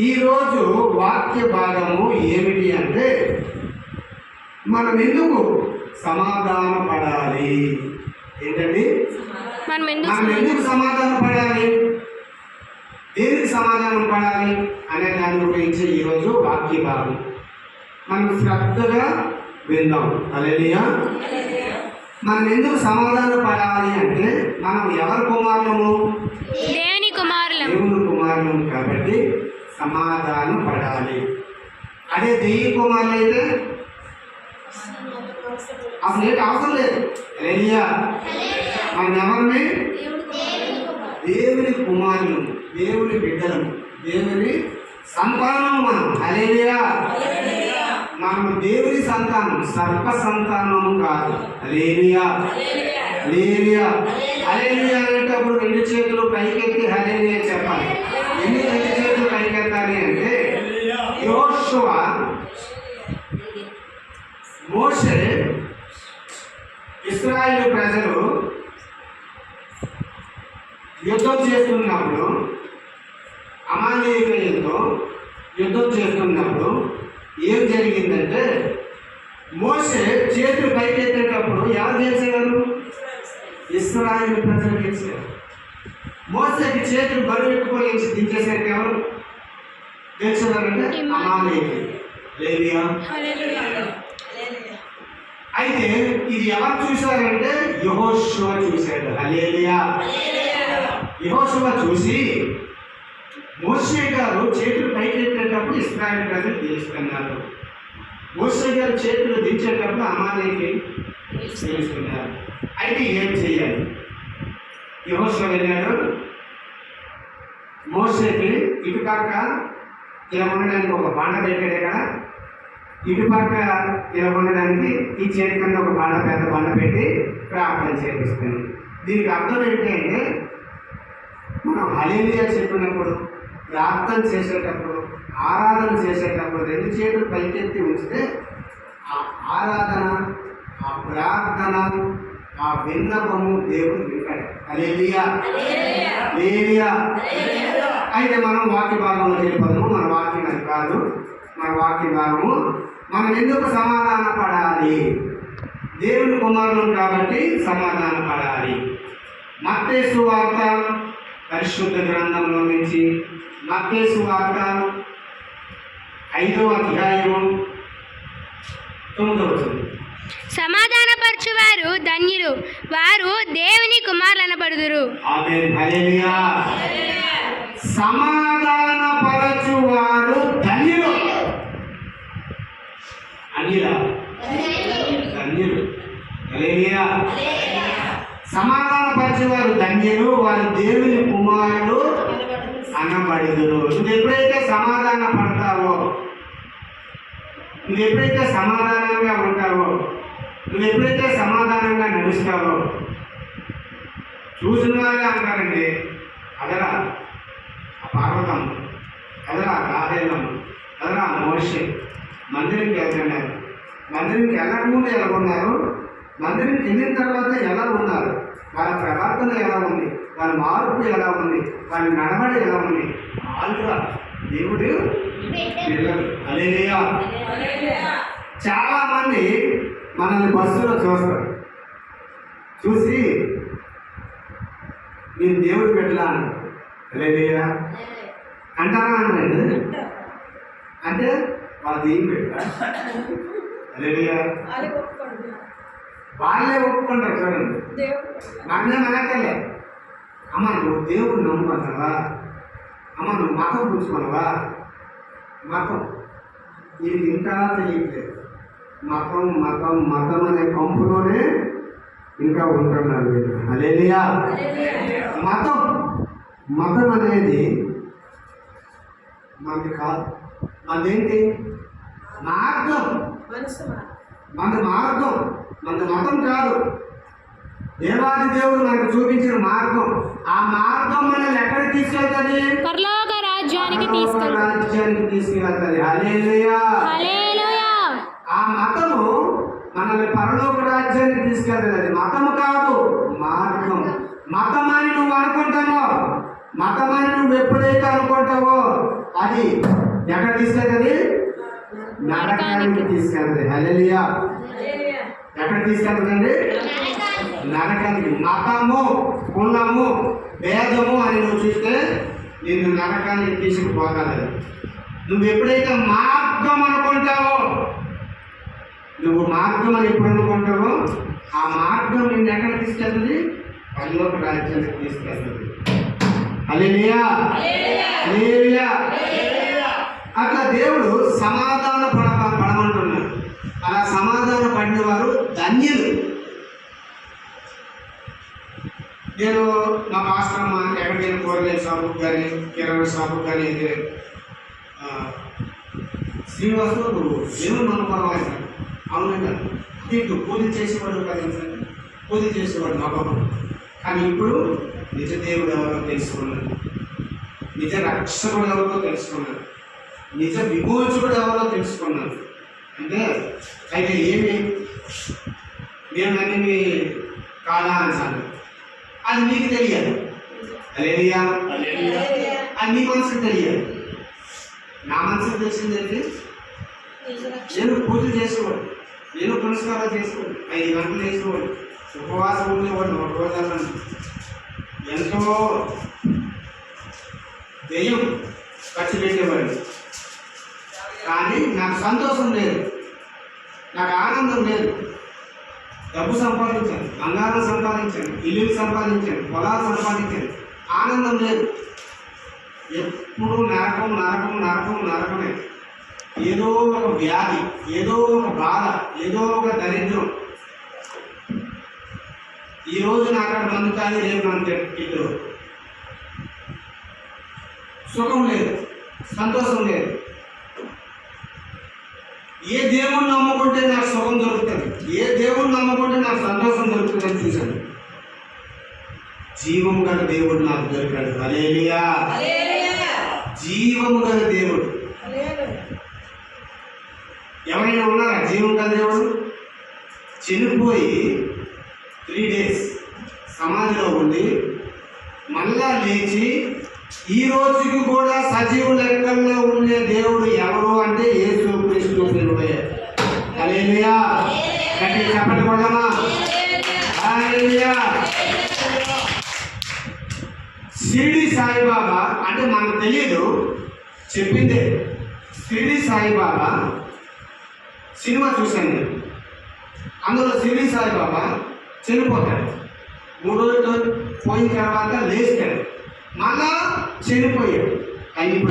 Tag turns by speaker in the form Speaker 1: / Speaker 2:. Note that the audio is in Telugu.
Speaker 1: ఈరోజు వాక్య భాగము ఏమిటి అంటే, మనం ఎందుకు సమాధాన పడాలి? ఏంటండి? మనం ఎందుకు సమాధాన పడాలి, దేనికి సమాధానం పడాలి అనే దాని గురించి ఈరోజు వాక్య భాగం మనం శ్రద్ధగా విందాం. హల్లెలూయా. మనం ఎందుకు సమాధాన పడాలి అంటే, మనం ఎవరి కుమారులము?
Speaker 2: దేవుని
Speaker 1: కుమారులం కాబట్టి సమాధానం పడాలి. అదే దెయ్య కుమారులు అయితే అసలు ఏంటి అవసరం లేదు. హల్లెలూయా. మనం ఎవరిని? దేవుని కుమారులు, దేవుని బిడ్డలు, దేవుని సంతానం మనం. హల్లెలూయా. మనం దేవుని సంతానం, సర్ప సంతానం కాదు. హల్లెలూయా. హల్లెలూయా. హల్లెలూయా అనేటప్పుడు రెండు చేతులు పైకెత్తి హల్లెలూయా చెప్పాలి. ఎందుకు రెండు చేతులు పైకెత్తాలి అంటే, యోషువ మోషే ఇశ్రాయేలు ప్రజలు యుద్ధం చేస్తున్నప్పుడు, అమాలేకీయులతో యుద్ధం చేస్తున్నప్పుడు ఏం జరిగిందంటే, మోషే చేతులు పైకెత్తేటప్పుడు ఎవరు గెలిచేవారు? ఇశ్రాయేలు ప్రజలు గెలిచారు. మోషేకి చేతులు బరువు ఎక్కువ దించేసరికి ఎవరు గెలిచేవారంటే అమాలేకీయులు. హల్లెలూయా. అయితే ఇది ఎవరు చూశారంటే, యెహోషువ చూశాడు. హల్లెలూయా. యెహోషువ చూసి మోషే గారు చేతులు పైకెత్తేటప్పుడు ఇశ్రాయేలు ప్రజలు గెలుస్తున్నారు, మోషే గారు చేతులు దించేటప్పుడు అమాలేకీయులు గెలుస్తున్నారు. అయితే ఏం చేయాలి? యెహోషువ వెళ్ళాడు, మోషేకి ఇటుపక్క ఇలా ఉండడానికి ఒక బండ పెట్టాడు కదా, ఇటుపక్క ఇలా ఉండడానికి ఈ చేతి కింద ఒక బండ, పెద్ద బండ పెట్టి ప్రార్థన చేపిస్తుంది. దీనికి అర్థం ఏంటి అంటే, మనం హల్లెలూయా చెప్పినప్పుడు, ప్రార్థన చేసేటప్పుడు, ఆరాధన చేసేటప్పుడు రెండు చేతులు పైకెత్తి ఉంచితే ఆ ఆరాధన, ఆ ప్రార్థన, ఆ విన్నపము దేవుడు వింటాడు. హల్లెలూయా. హల్లెలూయా. అయితే మనం వాక్య భాగంలో వెళ్ళిపోదాము. మన వాక్యం అది కాదు, మన వాక్య భాగము మనం ఎందుకు సమాధాన పడాలి? దేవుని కుమారులు కాబట్టి సమాధాన పడాలి. మత్తయి సువార్త పరిశుద్ధ గ్రంథంలో నుంచి, మత్తయి సువార్త 5వ అధ్యాయము 9వ వచనం.
Speaker 2: సమాధానపరచువారు ధన్యులు, వారు దేవుని కుమారులు అనబడుదురు.
Speaker 1: ఆమేన్. హల్లెలూయా. సమాధానపరచువారు ధన్యులు. అన్యులా? ధన్యులు. హల్లెలూయా. సమాధానపరచువారు ధన్యులు, వారు దేవుని కుమారులు అనబడుదురు. నువ్వు ఎప్పుడైతే సమాధాన పడతావో, నువ్వు ఎప్పుడైతే సమాధానంగా ఉంటావో, నువ్వు ఎప్పుడైతే సమాధానంగా నడుస్తావో, చూసిన వాళ్ళే అంటారండి, అదరా ఆ పర్వతం, అదరా గాదేలం, అదరా మోషే మందిరంకి వెళ్తున్నారు. మందిరంకి వెళ్ళకముందు ఎలా ఉన్నారు, మందిరంకి వెళ్ళిన తర్వాత ఎలా ఉన్నారు, వాళ్ళ ప్రవర్తన ఎలా ఉంది, వాళ్ళ మార్పు ఎలా ఉంది, వాళ్ళ నడవడి ఎలా ఉంది, వాళ్ళుగా దేవుడు పిల్లలు. హల్లెలూయా. చాలా మంది మనల్ని బస్సులో చూస్తారు, చూసి నేను దేవుడు పెట్టలా అంటారు. హల్లెలూయా అంటారా? అంటే అంటే వాళ్ళు దేని పెట్టారు. హల్లెలూయా. వాళ్ళే ఒప్పుకుంటారు. చూడండి, మనమే మనకలే, అమ్మ నువ్వు దేవుడు నమ్ముకుంటావా, అమ్మ నువ్వు మతం పుచ్చుకున్నావా, మతం ఇది ఇంకా తెలియట్లేదు. మతం మతం మతం అనే కంపులోనే ఇంకా ఉంటున్నారు. హల్లెలూయా. మతం మతం అనేది మనది కాదు, మనదేంటి? మార్గం. మన మార్గం, మన మతం కాదు. దేవాది దేవుడు మనకు చూపించిన మార్గం. ఆ మార్గం మనల్ని ఎక్కడికి తీసుకెళ్తుంది?
Speaker 2: పరలోక రాజ్యానికి
Speaker 1: తీసుకెళ్తుంది. హల్లెలూయా.
Speaker 2: హల్లెలూయా.
Speaker 1: ఆ మతము మనల్ని పరలోక రాజ్యానికి తీసుకెళ్తుంది. అది మతము కాదు, మార్గం. మతం అని నువ్వు అనుకుంటావో, మతం అని నువ్వు ఎప్పుడైతే అనుకుంటావో అది ఎక్కడ తీసుకెళ్తుంది? నరకానికి తీసుకెళ్తుంది. హల్లెలూయా. ఎక్కడ తీసుకెళ్తుందండి? నరకానికి. మతము, కులము, భేదము అని నువ్వు చూస్తే నిన్ను నరకానికి తీసుకుపోగలదు. నువ్వు ఎప్పుడైతే మార్గం అనుకుంటావో, నువ్వు మార్గం అని ఎప్పుడు అనుకుంటావో ఆ మార్గం నిన్ను ఎక్కడ తీసుకెళ్తుంది? పరలోక రాజ్యానికి తీసుకెళ్తుంది. హల్లెలూయా. హల్లెలూయా. అట్లా దేవుడు సమాధాన పడమంటున్నాడు. అలా సమాధాన పడిన వారు ధన్యులు. నేను మా పాస్టమ్మ ఎక్కడికైనా కూరగాయల షాపుకి కానీ కిరాణా షాపుకి కానీ అయితే శ్రీనివాసు నువ్వు దేవుడు నమ్ముకోవాలి సార్. అవునండి, నీకు పూజ చేసేవాడు కదా సార్, పూజ చేసేవాడు మా బాబు. కానీ ఇప్పుడు నిజ దేవుడు ఎవరో తెలుసుకున్నాడు, నిజ రక్షకుడు ఎవరో తెలుసుకున్నాడు, నిజ విమోచకుడు ఎవరో తెలుసుకున్నాడు. అంటే అయితే ఏమి నేను అన్ని కాదా అంటాను, అది నీకు తెలియదు. హల్లెలూయా. అది నీ మనసుకు తెలియదు. నా మనసుకు తెలిసిందంటే నేను పూజ చేసేవాడు, నేను పునస్కారాలు చేసేవాడు, 5 గంటలు వేసేవాడు, ఉపవాసం ఉండేవాడు, 1 రోజుల్లో ఎంతో వ్యయం ఖర్చు పెట్టేవాడు. కానీ నాకు సంతోషం లేదు, నాకు ఆనందం లేదు. డబ్బు సంపాదించాను, బంగారం సంపాదించాను, ఇల్లు సంపాదించాను, పొలాలు సంపాదించాను, ఆనందం లేదు. ఎప్పుడు నరకం నరకం నరకం నరకమే. ఏదో ఒక వ్యాధి, ఏదో ఒక బాధ, ఏదో ఒక దరిద్రం. ఈరోజు నాకు అక్కడ మందుతాయి, రేపు నన్ను ఇద్దరు. సుఖం లేదు, సంతోషం లేదు. ఏ దేవుణ్ణి నమ్ముకుంటే నాకు సుఖం దొరుకుతుంది, ఏ దేవుణ్ణి నమ్ముకుంటే నాకు సంతోషం దొరుకుతుంది అని చూశాను. జీవము గల దేవుడు నాకు దొరికాడు. హల్లెలూయా. జీవము గల దేవుడు. ఎవరైనా ఉన్నారా జీవం గల దేవుడు? చనిపోయి 3 days సమాధిలో ఉండి మళ్ళా లేచి ఈ రోజుకి కూడా సజీవ లెక్కల్లో ఉండే దేవుడు ఎవరు అంటే యేసుక్రీస్తు ప్రభువే. హల్లెలూయా. గట్టిగా చెప్పండి కొడమా. హల్లెలూయా. షిరిడి సాయిబాబా అంటే మనకు తెలియదు, చెప్పిందే. షిరిడి సాయిబాబా సినిమా చూశాను. అందులో షిరిడి సాయిబాబా చనిపోతాడు, 3 రోజులు పోయిన తర్వాత లేస్తాడు, మళ్ళా చనిపోయాడు. ఆయన ఇప్పుడు